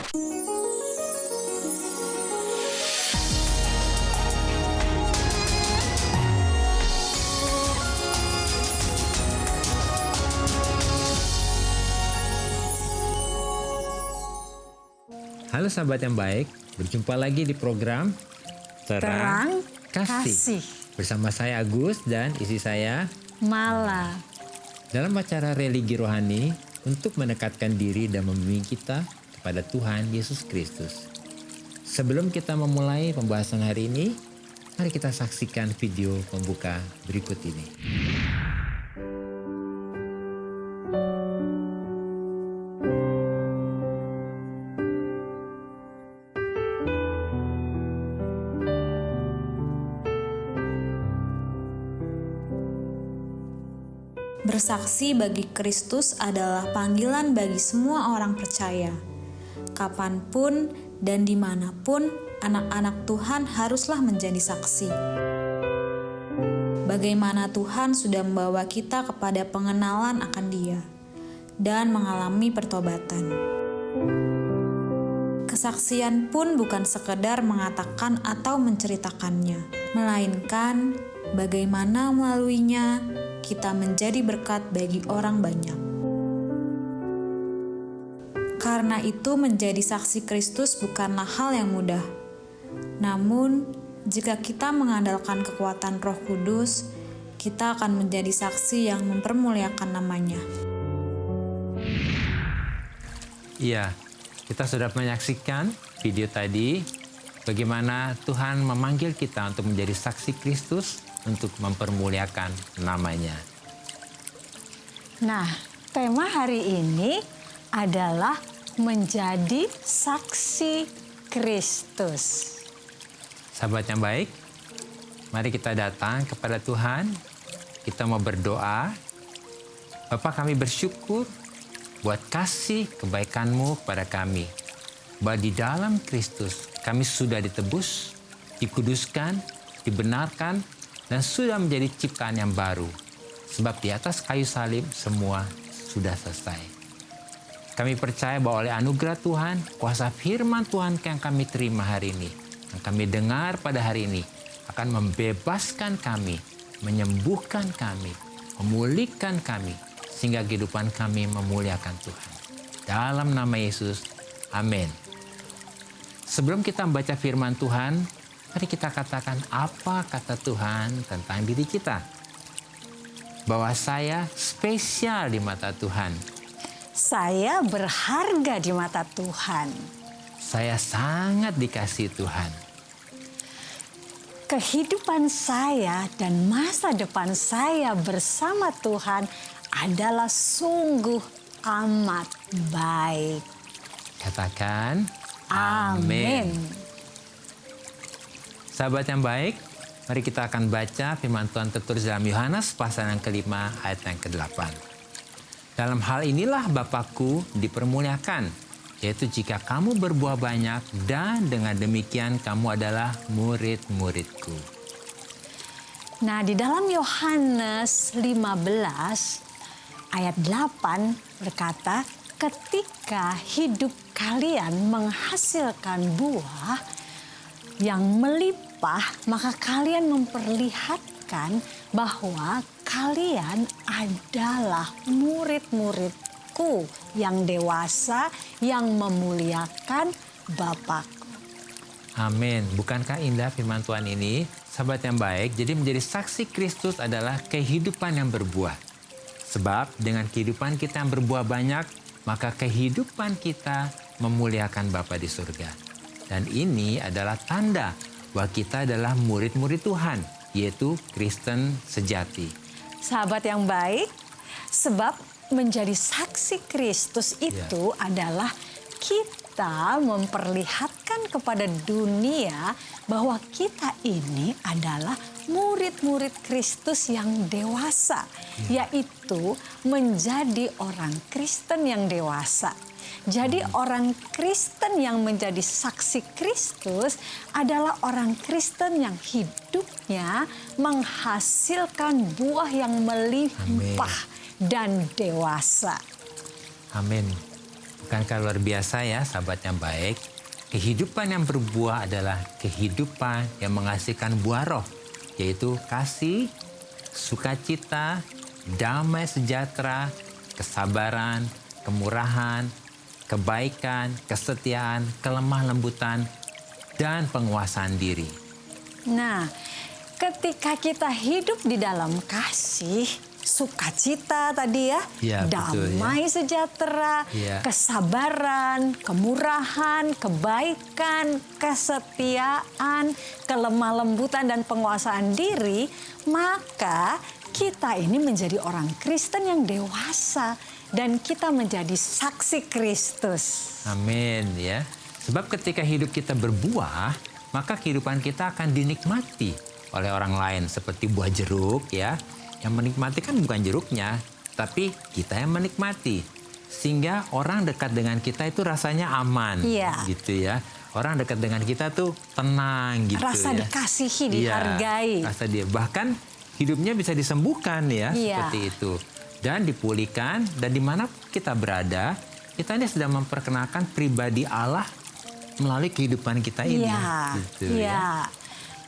Halo sahabat yang baik, berjumpa lagi di program Terang Kasih. Bersama saya Agus dan istri saya Mala. dalam acara religi rohani untuk mendekatkan diri dan membimbing kita kepada Tuhan Yesus Kristus. Sebelum kita memulai pembahasan hari ini, mari kita saksikan video pembuka berikut ini. Bersaksi bagi Kristus adalah panggilan bagi semua orang percaya. Kapanpun dan dimanapun, anak-anak Tuhan haruslah menjadi saksi. Bagaimana Tuhan sudah membawa kita kepada pengenalan akan Dia dan mengalami pertobatan. Kesaksian pun bukan sekedar mengatakan atau menceritakannya, melainkan bagaimana melaluinya kita menjadi berkat bagi orang banyak. Karena itu menjadi saksi Kristus bukanlah hal yang mudah. Namun, jika kita mengandalkan kekuatan Roh Kudus, kita akan menjadi saksi yang mempermuliakan namanya. Iya, kita sudah menyaksikan video tadi bagaimana Tuhan memanggil kita untuk menjadi saksi Kristus untuk mempermuliakan namanya. Nah, tema hari ini adalah menjadi saksi Kristus. Sahabat yang baik, mari kita datang kepada Tuhan. Kita mau berdoa. Bapa, kami bersyukur buat kasih kebaikan-Mu kepada kami. Bahwa di dalam Kristus kami sudah ditebus, dikuduskan, dibenarkan, dan sudah menjadi ciptaan yang baru. Sebab di atas kayu salib semua sudah selesai. Kami percaya bahwa oleh anugerah Tuhan, kuasa firman Tuhan yang kami terima hari ini, yang kami dengar pada hari ini, akan membebaskan kami, menyembuhkan kami, memulihkan kami, sehingga kehidupan kami memuliakan Tuhan. Dalam nama Yesus, amin. Sebelum kita membaca firman Tuhan, mari kita katakan apa kata Tuhan tentang diri kita. Bahwa saya spesial di mata Tuhan. Saya berharga di mata Tuhan. Saya sangat dikasihi Tuhan. Kehidupan saya dan masa depan saya bersama Tuhan adalah sungguh amat baik. Katakan, Amin. Sahabat yang baik, mari kita akan baca firman Tuhan tertulis dalam Yohanes pasal yang kelima ayat yang ke-8. Dalam hal inilah Bapakku dipermuliakan, yaitu jika kamu berbuah banyak dan dengan demikian kamu adalah murid-muridku. Nah, di dalam Yohanes 15 ayat 8 berkata, ketika hidup kalian menghasilkan buah yang melimpah, maka kalian memperlihatkan bahwa kalian adalah murid-muridku yang dewasa, yang memuliakan Bapakku. Amin. Bukankah indah firman Tuhan ini? Sahabat yang baik, jadi menjadi saksi Kristus adalah kehidupan yang berbuah. Sebab dengan kehidupan kita yang berbuah banyak, maka kehidupan kita memuliakan Bapa di surga. Dan ini adalah tanda bahwa kita adalah murid-murid Tuhan, yaitu Kristen sejati. Sahabat yang baik, sebab menjadi saksi Kristus itu adalah kita memperlihatkan kepada dunia bahwa kita ini adalah murid-murid Kristus yang dewasa, yaitu menjadi orang Kristen yang dewasa. Jadi orang Kristen yang menjadi saksi Kristus adalah orang Kristen yang hidupnya menghasilkan buah yang melimpah dan dewasa. Amin. Bukankah luar biasa ya sahabat yang baik? Kehidupan yang berbuah adalah kehidupan yang menghasilkan buah roh, yaitu kasih, sukacita, damai sejahtera, kesabaran, kemurahan, kebaikan, kesetiaan, kelemah lembutan, dan penguasaan diri. Nah, ketika kita hidup di dalam kasih, sukacita tadi ya, Ya, betul, damai sejahtera, Ya. kesabaran, kemurahan, kebaikan, kesetiaan, kelemah lembutan dan penguasaan diri, maka kita ini menjadi orang Kristen yang dewasa dan kita menjadi saksi Kristus. Amin ya. Sebab ketika hidup kita berbuah, maka kehidupan kita akan dinikmati oleh orang lain seperti buah jeruk ya. Yang menikmati kan bukan jeruknya, tapi kita yang menikmati. Sehingga orang dekat dengan kita itu rasanya aman, Iya. gitu ya. Orang dekat dengan kita tuh tenang gitu Rasa ya. dikasihi, Iya, dihargai. rasa dia bahkan hidupnya bisa disembuhkan ya, Iya. seperti itu. Dan dipulihkan, dan dimana kita berada, kita ini sedang memperkenalkan pribadi Allah melalui kehidupan kita ini. Iya, Gitu, ya. iya.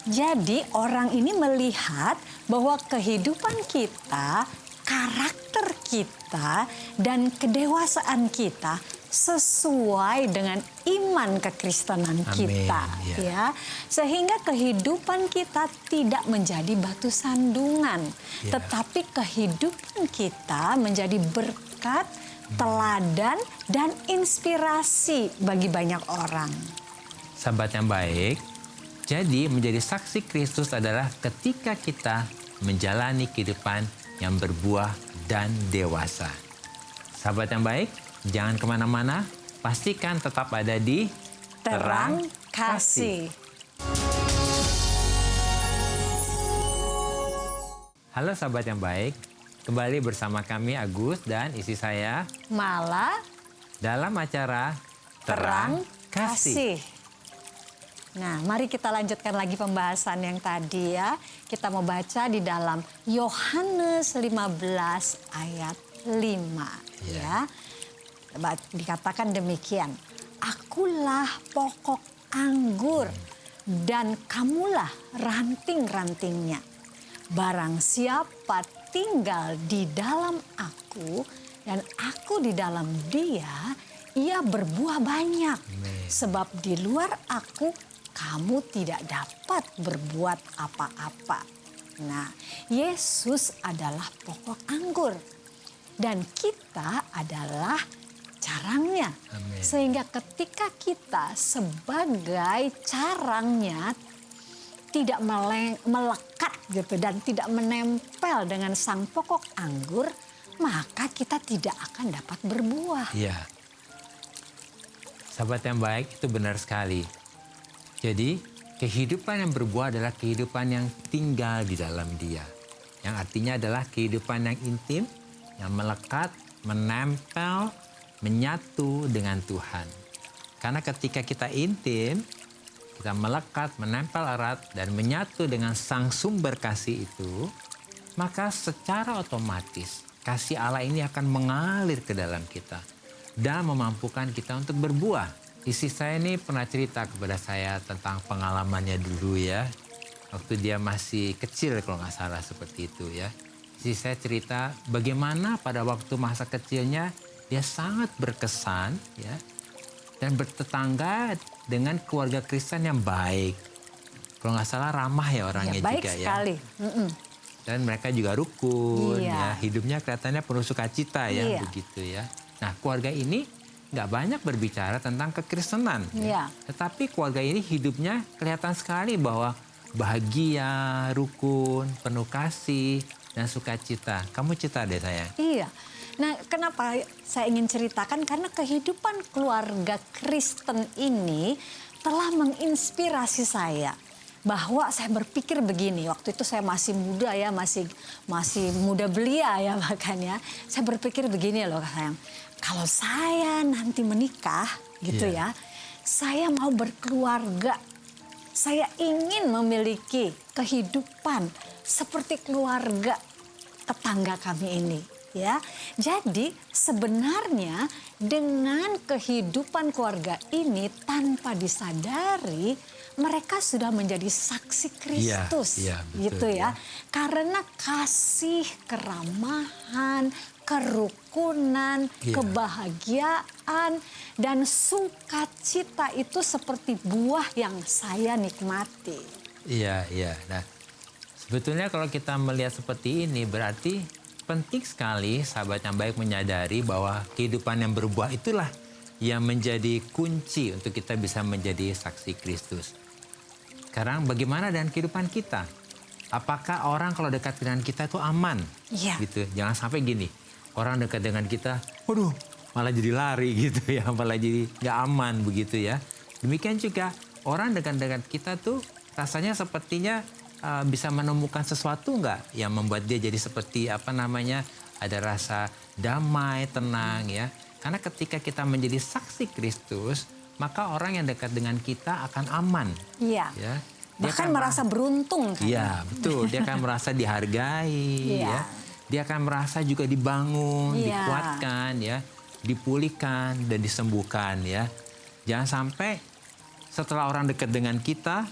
Jadi orang ini melihat bahwa kehidupan kita, karakter kita, dan kedewasaan kita sesuai dengan iman kekristenan Amin, kita, ya. ya. Sehingga kehidupan kita tidak menjadi batu sandungan, Ya. tetapi kehidupan kita menjadi berkat, teladan, dan inspirasi bagi banyak orang. Sahabat yang baik, jadi menjadi saksi Kristus adalah ketika kita menjalani kehidupan yang berbuah dan dewasa. Sahabat yang baik, jangan kemana-mana, pastikan tetap ada di Terang Kasih. Halo sahabat yang baik, kembali bersama kami Agus dan istri saya Mala, dalam acara Terang Kasih. Nah, mari kita lanjutkan lagi pembahasan yang tadi ya. Kita mau baca di dalam Yohanes 15 ayat 5 ya. Dikatakan demikian. Akulah pokok anggur dan kamulah ranting-rantingnya. Barang siapa tinggal di dalam aku dan aku di dalam dia, ia berbuah banyak. Sebab di luar aku kamu tidak dapat berbuat apa-apa. Nah, Yesus adalah pokok anggur dan kita adalah carangnya. Amin. Sehingga ketika kita sebagai carangnya tidak melekat gitu dan tidak menempel dengan sang pokok anggur, maka kita tidak akan dapat berbuah. Iya. Sahabat yang baik, itu benar sekali. Jadi, kehidupan yang berbuah adalah kehidupan yang tinggal di dalam Dia. Yang artinya adalah kehidupan yang intim, yang melekat, menempel, menyatu dengan Tuhan. Karena ketika kita intim, kita melekat, menempel erat, dan menyatu dengan Sang Sumber kasih itu, maka secara otomatis kasih Allah ini akan mengalir ke dalam kita dan memampukan kita untuk berbuah. Istri saya ini pernah cerita kepada saya tentang pengalamannya dulu ya. Waktu dia masih kecil kalau nggak salah seperti itu ya. Istri saya cerita bagaimana pada waktu masa kecilnya dia sangat berkesan ya. Dan bertetangga dengan keluarga Kristen yang baik. Kalau nggak salah ramah ya orangnya Ya, baik juga sekali. ya. Dan mereka juga rukun Iya. ya. Hidupnya kelihatannya penuh sukacita ya Iya. begitu ya. Nah keluarga ini nggak banyak berbicara tentang kekristenan. Iya. Tetapi keluarga ini hidupnya kelihatan sekali bahwa bahagia, rukun, penuh kasih, dan sukacita. Kamu cerita deh sayang. Iya. Nah, kenapa saya ingin ceritakan? Karena kehidupan keluarga Kristen ini telah menginspirasi saya. Bahwa saya berpikir begini, waktu itu saya masih muda ya, masih muda belia ya makanya. Saya berpikir begini loh sayang, kalau saya nanti menikah gitu Iya. ya, saya mau berkeluarga. Saya ingin memiliki kehidupan seperti keluarga tetangga kami ini. Ya, jadi sebenarnya dengan kehidupan keluarga ini tanpa disadari mereka sudah menjadi saksi Kristus, Iya, betul, gitu ya. ya. Karena kasih, keramahan, kerukunan, Iya. kebahagiaan, dan sukacita itu seperti buah yang saya nikmati. Iya, iya. Nah, sebetulnya kalau kita melihat seperti ini berarti penting sekali sahabat yang baik menyadari bahwa kehidupan yang berbuah itulah yang menjadi kunci untuk kita bisa menjadi saksi Kristus. Sekarang bagaimana dengan kehidupan kita? Apakah orang kalau dekat dengan kita itu aman? Iya. Gitu. Jangan sampai gini, orang dekat dengan kita, waduh, malah jadi lari gitu ya, malah jadi nggak aman begitu ya. Demikian juga orang dekat-dekat kita tuh rasanya sepertinya bisa menemukan sesuatu nggak yang membuat dia jadi seperti ada rasa damai, tenang ya. Karena ketika kita menjadi saksi Kristus, maka orang yang dekat dengan kita akan aman. Iya. Ya. Dia Bahkan akan merasa beruntung kan. Iya, betul. Dia akan merasa dihargai, Iya. ya. Dia akan merasa juga dibangun, Iya. dikuatkan, ya, dipulihkan dan disembuhkan, ya. Jangan sampai setelah orang dekat dengan kita,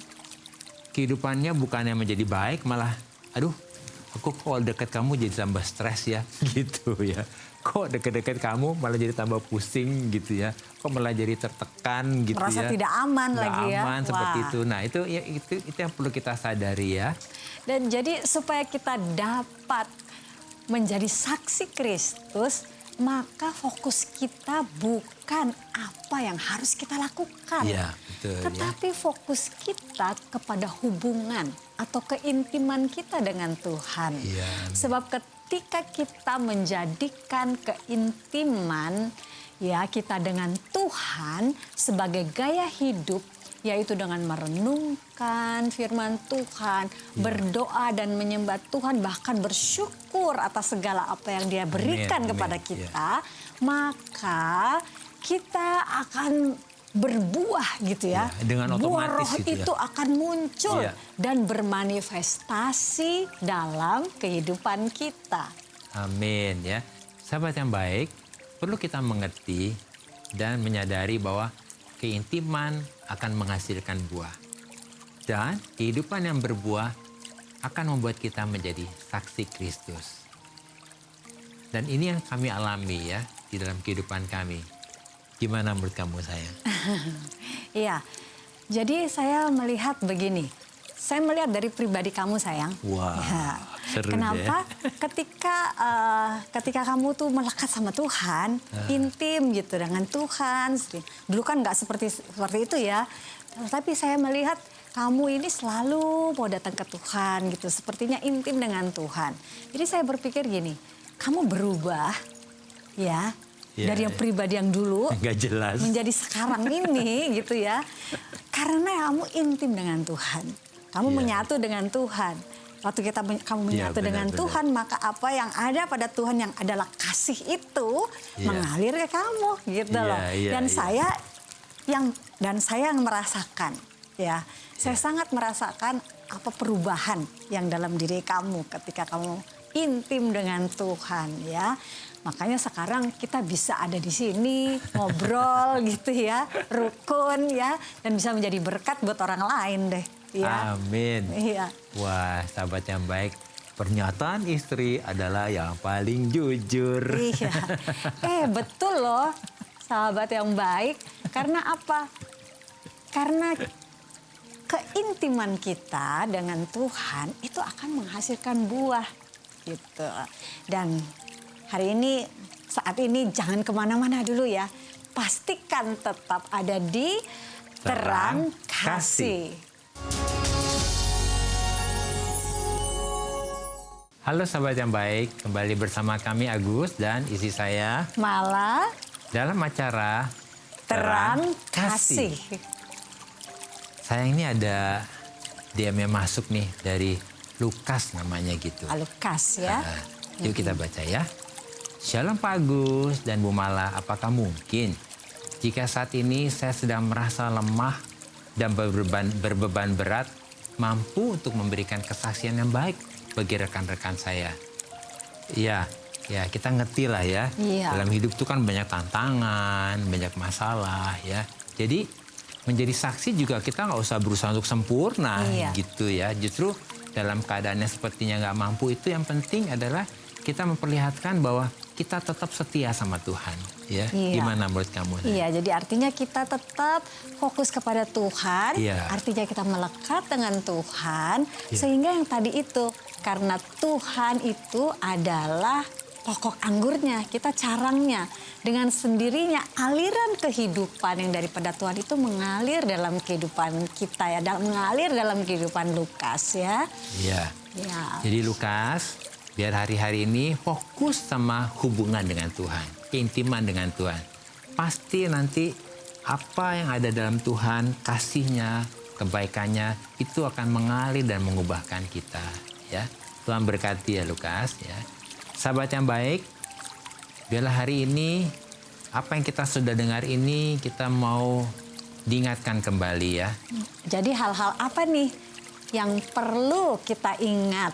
kehidupannya bukannya menjadi baik, malah, aduh, aku kalau dekat kamu jadi tambah stres ya, gitu ya. Kok dekat-dekat kamu malah jadi tambah pusing gitu ya. Kok malah jadi tertekan gitu Merasa ya. tidak aman Nggak lagi ya. aman seperti Wah. itu. Nah, itu yang perlu kita sadari ya. Dan jadi supaya kita dapat menjadi saksi Kristus, maka fokus kita bukan apa yang harus kita lakukan. Iya, betul, tetapi fokus kita kepada hubungan atau keintiman kita dengan Tuhan. Iya. Sebab ketika kita menjadikan keintiman ya kita dengan Tuhan sebagai gaya hidup, yaitu dengan merenungkan firman Tuhan, berdoa dan menyembah Tuhan, bahkan bersyukur atas segala apa yang Dia berikan Amin, kepada amin, kita, maka kita akan berbuah gitu ya. Ya, dengan Buah otomatis roh gitu ya. itu akan muncul Iya. dan bermanifestasi dalam kehidupan kita. Amin ya. Sahabat yang baik, perlu kita mengerti dan menyadari bahwa keintiman akan menghasilkan buah. Dan kehidupan yang berbuah akan membuat kita menjadi saksi Kristus. Dan ini yang kami alami ya di dalam kehidupan kami. Gimana menurut kamu sayang? Iya, jadi saya melihat begini. Saya melihat dari pribadi kamu sayang. Wah, Ya. seru Kenapa? Ketika kamu tuh melekat sama Tuhan, intim gitu dengan Tuhan. Dulu kan nggak seperti itu ya. Tapi saya melihat kamu ini selalu mau datang ke Tuhan gitu. Sepertinya intim dengan Tuhan. Jadi saya berpikir gini, kamu berubah ya. Iya, Dari yang iya. pribadi yang dulu Nggak jelas. menjadi sekarang ini gitu ya. Karena kamu intim dengan Tuhan. Kamu Iya. menyatu dengan Tuhan. Waktu kamu menyatu benar, dengan benar. Tuhan, maka apa yang ada pada Tuhan yang adalah kasih itu Iya. mengalir ke kamu gitu Iya, loh. iya, Dan iya. saya yang merasakan ya. Saya sangat merasakan apa perubahan yang dalam diri kamu ketika kamu intim dengan Tuhan ya. Makanya sekarang kita bisa ada di sini ngobrol gitu ya, rukun ya, dan bisa menjadi berkat buat orang lain deh. Ya. Amin. Iya. Wah, sahabat yang baik, pernyataan istri adalah yang paling jujur. Iya. Betul loh, sahabat yang baik. Karena apa? Karena keintiman kita dengan Tuhan itu akan menghasilkan buah gitu. Dan hari ini, saat ini jangan kemana-mana dulu ya. Pastikan tetap ada di Terang Kasih. Halo sahabat yang baik, kembali bersama kami Agus dan istri saya Malah dalam acara Terang Kasih. Sayang ini ada DM yang masuk nih dari Lukas namanya gitu. Lukas ya. Yuk kita baca ya. Shalom Pak Agus dan Bu Mala, apakah mungkin jika saat ini saya sedang merasa lemah dan berbeban berat, mampu untuk memberikan kesaksian yang baik bagi rekan-rekan saya? Iya, Ya, kita ngerti lah ya. Iya. Dalam hidup itu kan banyak tantangan, banyak masalah ya. Jadi menjadi saksi juga kita nggak usah berusaha untuk sempurna Iya. gitu ya. Justru dalam keadaannya sepertinya nggak mampu itu yang penting adalah kita memperlihatkan bahwa kita tetap setia sama Tuhan. Ya, Iya. gimana menurut kamu? Iya, jadi artinya kita tetap fokus kepada Tuhan, Iya. artinya kita melekat dengan Tuhan, Iya. sehingga yang tadi itu, karena Tuhan itu adalah pokok anggurnya, kita carangnya. Dengan sendirinya aliran kehidupan yang daripada Tuhan itu mengalir dalam kehidupan kita ya, mengalir dalam kehidupan Lukas ya. Iya. Ya. Jadi Lukas, biar hari-hari ini fokus sama hubungan dengan Tuhan, keintiman dengan Tuhan. Pasti nanti apa yang ada dalam Tuhan, kasihnya, kebaikannya, itu akan mengalir dan mengubahkan kita. Ya, Tuhan berkati ya Lukas. Ya, sahabat yang baik, biarlah hari ini apa yang kita sudah dengar ini kita mau diingatkan kembali ya. Jadi hal-hal apa nih yang perlu kita ingat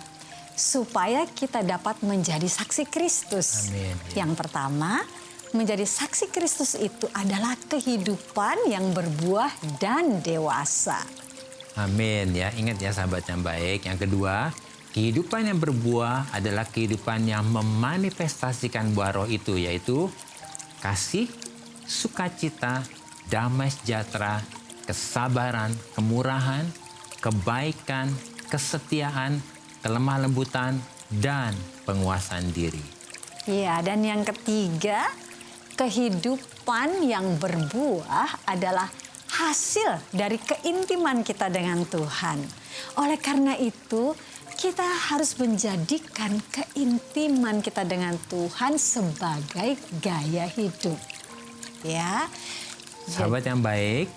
supaya kita dapat menjadi saksi Kristus? Amin. Yang pertama, menjadi saksi Kristus itu adalah kehidupan yang berbuah dan dewasa. Amin ya, ingat ya sahabat yang baik. Yang kedua, kehidupan yang berbuah adalah kehidupan yang memanifestasikan buah roh itu, yaitu kasih, sukacita, damai sejahtera, kesabaran, kemurahan, kebaikan, kesetiaan, kelemah lembutan, dan penguasaan diri. Ya, dan yang ketiga, kehidupan yang berbuah adalah hasil dari keintiman kita dengan Tuhan. Oleh karena itu, kita harus menjadikan keintiman kita dengan Tuhan sebagai gaya hidup. Ya. Sahabat yang baik,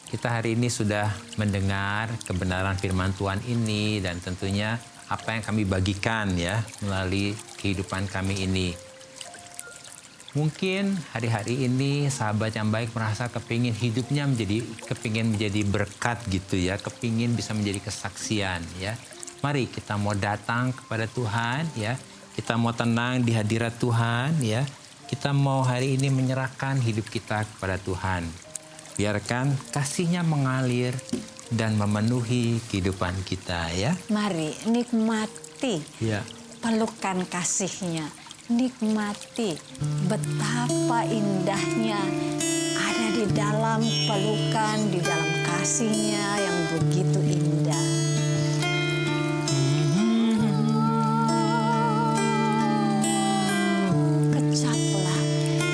kita hari ini sudah mendengar kebenaran firman Tuhan ini dan tentunya apa yang kami bagikan ya melalui kehidupan kami ini. Mungkin hari-hari ini sahabat yang baik merasa kepingin hidupnya kepingin menjadi berkat gitu ya, kepingin bisa menjadi kesaksian ya. Mari kita mau datang kepada Tuhan ya, kita mau tenang di hadirat Tuhan ya, kita mau hari ini menyerahkan hidup kita kepada Tuhan. Biarkan kasih-Nya mengalir dan memenuhi kehidupan kita ya. Mari nikmati Ya. pelukan kasih-Nya. Nikmati betapa indahnya ada di dalam pelukan, di dalam kasih-Nya yang begitu indah.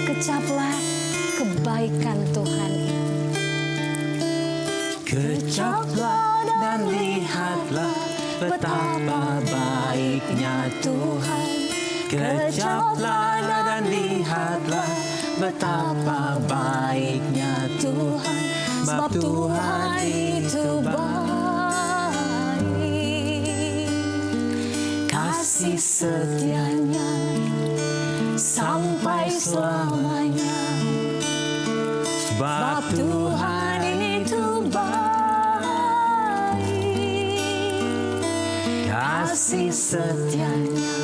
Kecaplah kebaikan Tuhan itu. Kecaplah dan lihatlah betapa baiknya Tuhan. Kecaplah dan lihatlah betapa baiknya Tuhan. Sebab Tuhan itu baik. Kasih setianya sampai selamanya. Sebab Tuhan itu baik. Kasih setianya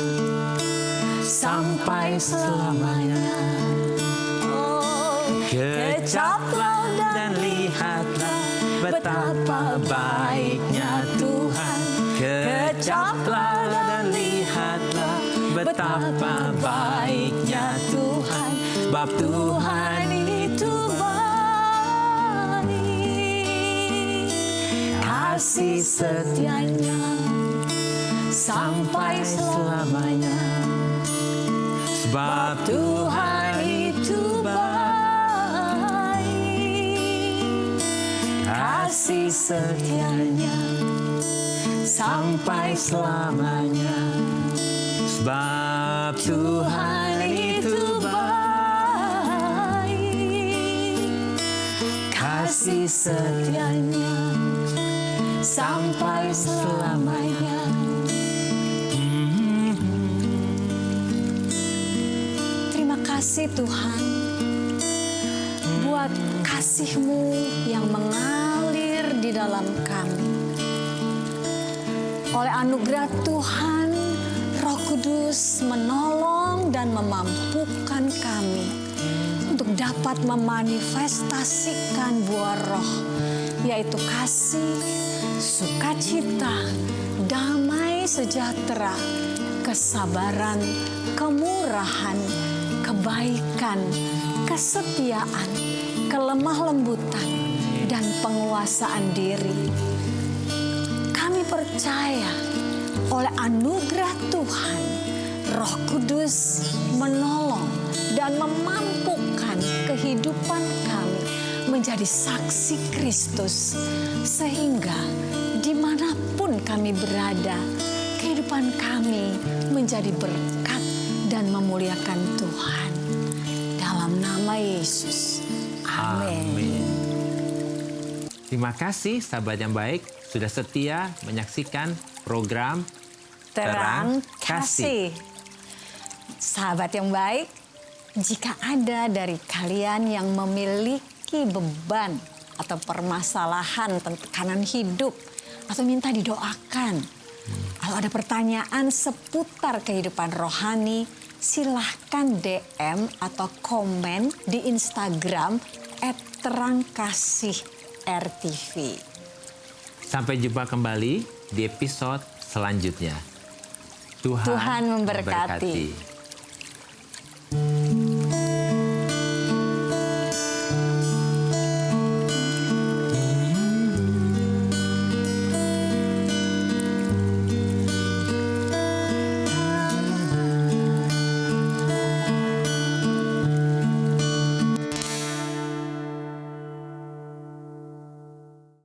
sampai selamanya. Kecaplah dan lihatlah betapa baiknya Tuhan. Kecaplah dan lihatlah betapa baiknya Tuhan. Sebab Tuhan itu baik. Kasih setianya sampai selamanya. Sebab Tuhan itu baik. Kasih setianya sampai selamanya. Sebab Tuhan itu baik. Kasih setianya sampai selamanya. Terima kasih Tuhan buat kasih-Mu yang mengalir di dalam kami. Oleh anugerah Tuhan, Roh Kudus menolong dan memampukan kami untuk dapat memanifestasikan buah roh, yaitu kasih, sukacita, damai sejahtera, kesabaran, kemurahan, kebaikan, kesetiaan, kelemah lembutan, dan penguasaan diri. Kami percaya oleh anugerah Tuhan, Roh Kudus menolong dan memampukan kehidupan kami menjadi saksi Kristus, sehingga dimanapun kami berada, kehidupan kami menjadi berkat dan memuliakan Tuhan. Dalam nama Yesus. Amin. Terima kasih sahabat yang baik sudah setia menyaksikan program Terang Kasih. Sahabat yang baik, jika ada dari kalian yang memiliki beban atau permasalahan tekanan hidup atau minta didoakan, kalau ada pertanyaan seputar kehidupan rohani, silahkan DM atau komen di Instagram @terangkasih_RTV. Sampai jumpa kembali di episode selanjutnya. Tuhan memberkati.